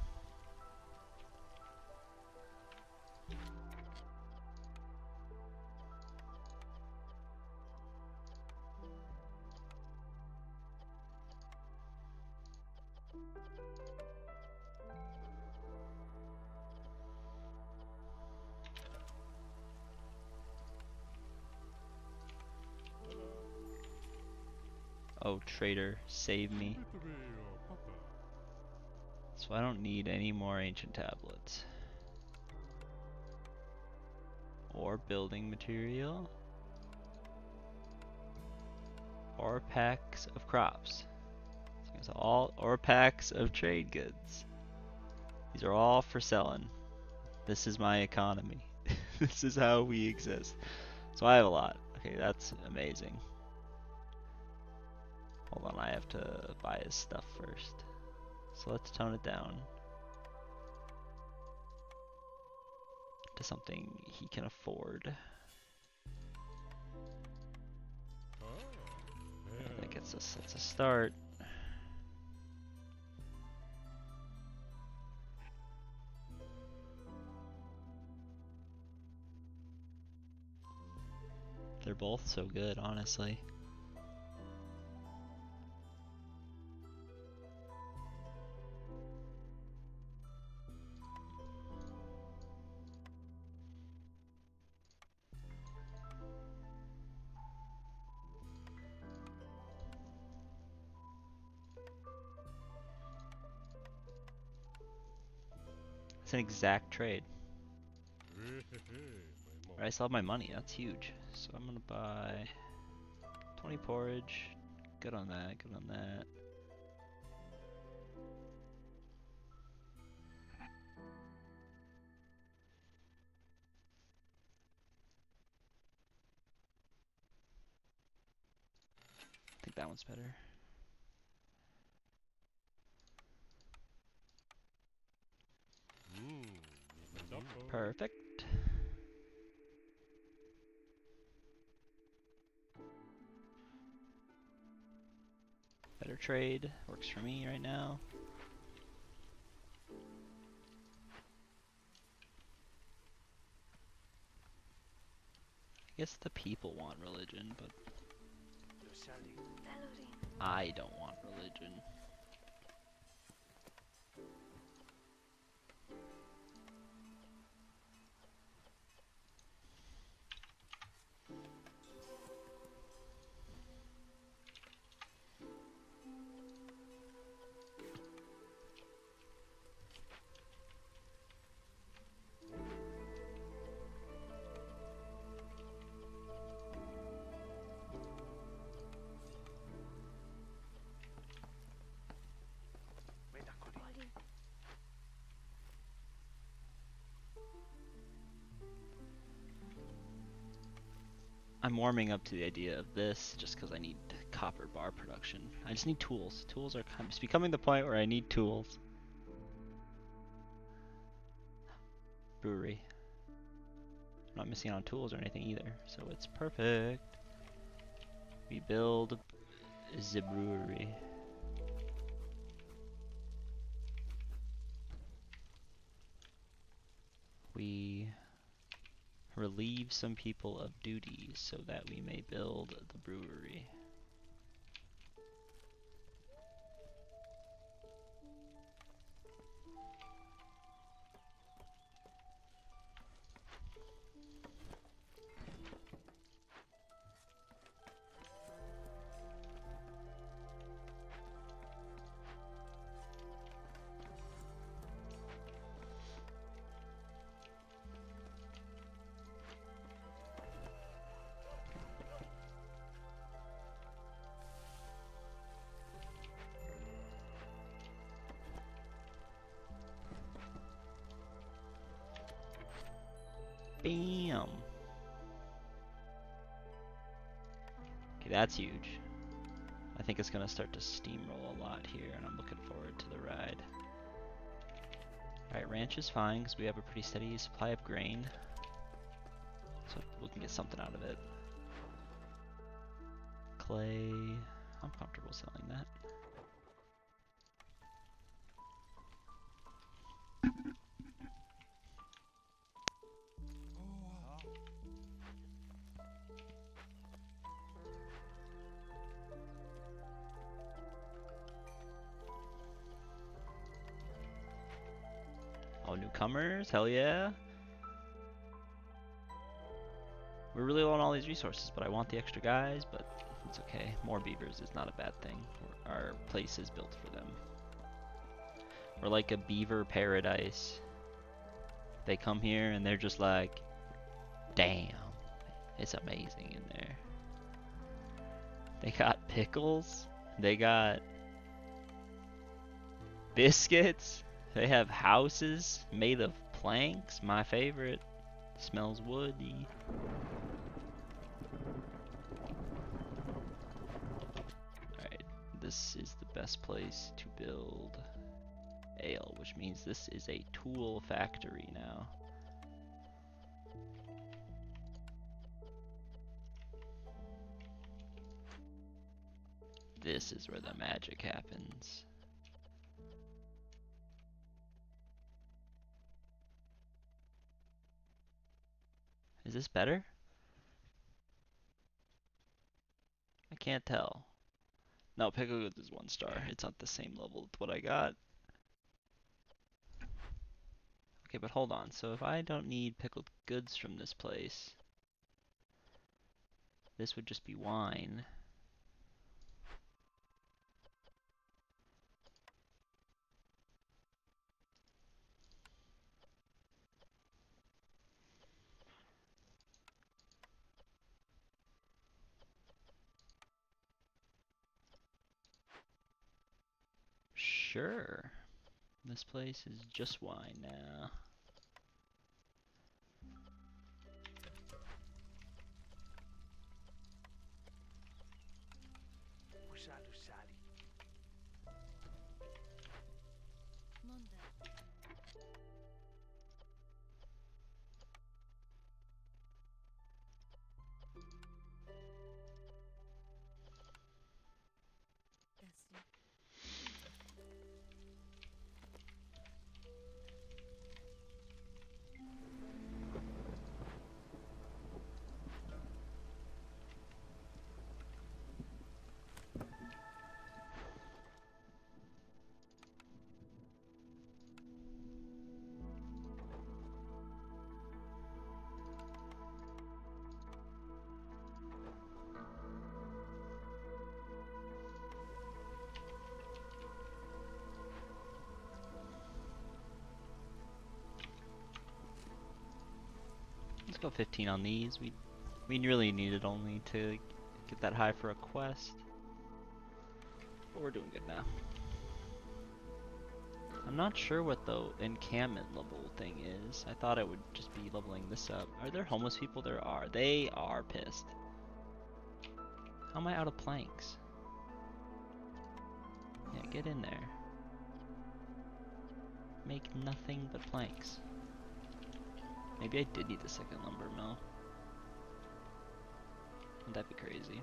Oh, traitor, save me. So I don't need any more ancient tablets. Or building material. Or packs of crops. So all or packs of trade goods. These are all for selling. This is my economy. This is how we exist. So I have a lot. Okay, that's amazing. Hold on, I have to buy his stuff first. So let's tone it down to something he can afford. I think it's a start. They're both so good, honestly. It's an exact trade. I still have my money, that's huge. So I'm gonna buy 20 porridge. Good on that, good on that. that one's better. Perfect. Better trade. Works for me right now. I guess the people want religion, but I don't want religion. I'm warming up to the idea of this just because I need copper bar production. I just need tools. Tools are kind of, it's becoming the point where I need tools. Brewery. I'm not missing out on tools or anything either, so it's perfect. We build the brewery. We relieve some people of duties so that we may build the brewery. Bam! Okay, that's huge. I think it's gonna start to steamroll a lot here, and I'm looking forward to the ride. Alright, ranch is fine, because we have a pretty steady supply of grain. So we can get something out of it. Clay, I'm comfortable selling that. Oh, newcomers, hell yeah. We're really low on all these resources, but I want the extra guys, but it's okay. More beavers is not a bad thing. Our place is built for them. We're like a beaver paradise. They come here and they're just like, damn, it's amazing in there. They got pickles, they got biscuits, they have houses made of planks, my favorite. Smells woody. Alright, this is the best place to build ale, which means this is a tool factory now. This is where the magic happens. Is this better? I can't tell. No, pickle goods is 1 star. It's not the same level with what I got. Okay, but hold on. So if I don't need pickled goods from this place, this would just be wine. Sure. This place is just wine now. Let's go 15 on these. We really needed only to get that high for a quest. But we're doing good now. I'm not sure what the encampment level thing is. I thought it would just be leveling this up. Are there homeless people? There are. They are pissed. How am I out of planks? Yeah, get in there. Make nothing but planks. Maybe I did need the second lumber mill. Wouldn't that be crazy?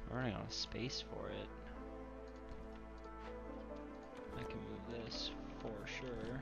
We're running out of space for it. I can move this for sure.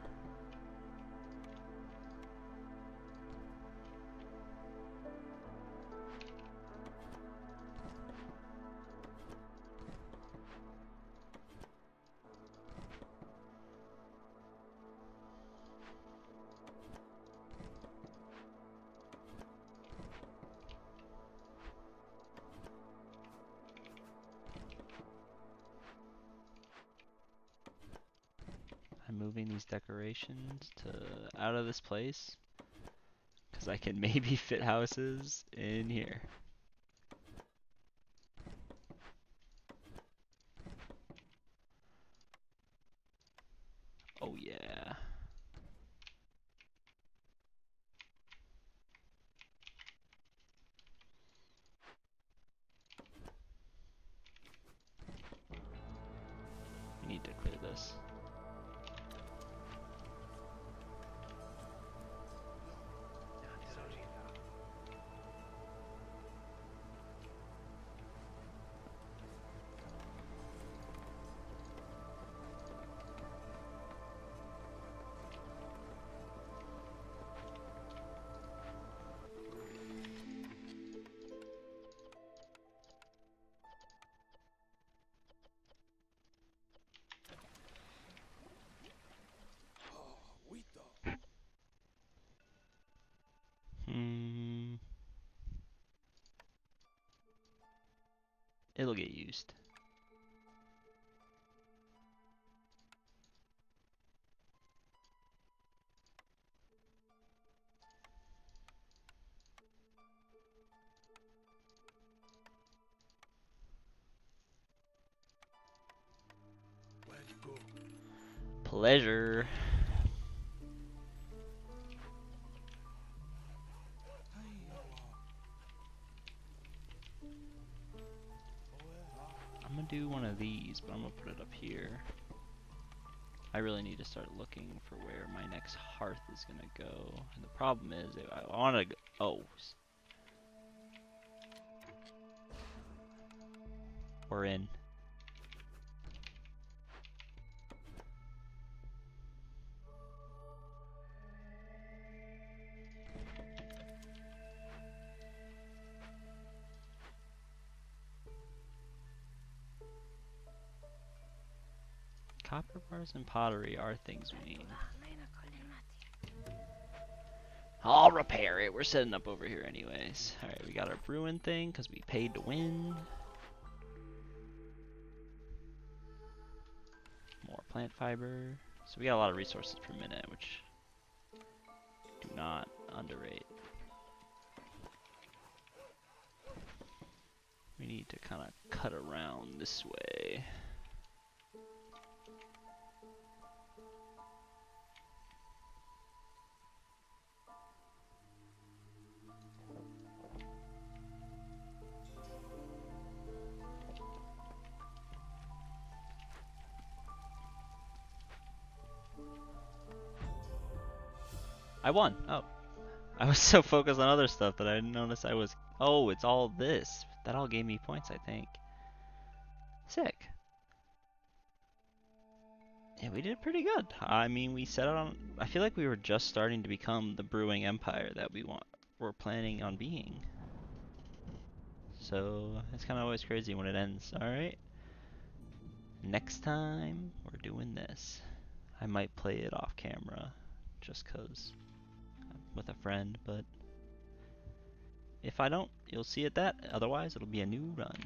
I'm moving these decorations to out of this place because I can maybe fit houses in here. Oh yeah. We need to clear this. It'll get used. Pleasure. I'm gonna do one of these, but I'm gonna put it up here. I really need to start looking for where my next hearth is gonna go. And the problem is, I wanna go. Oh. We're in. Copper bars and pottery are things we need. I'll repair it. We're setting up over here anyways. Alright, we got our brewing thing because we paid to win. More plant fiber. So we got a lot of resources per minute, which do not underrate. We need to kind of cut around this way. I won. Oh. I was so focused on other stuff that I didn't notice I was... Oh, it's all this. That all gave me points, I think. Sick. Yeah, we did pretty good. I mean, we set out on... I feel like we were just starting to become the brewing empire that we're planning on being. So, it's kind of always crazy when it ends. Alright. Next time, we're doing this. I might play it off camera, just 'cause I'm with a friend, but if I don't, you'll see it that. Otherwise, it'll be a new run.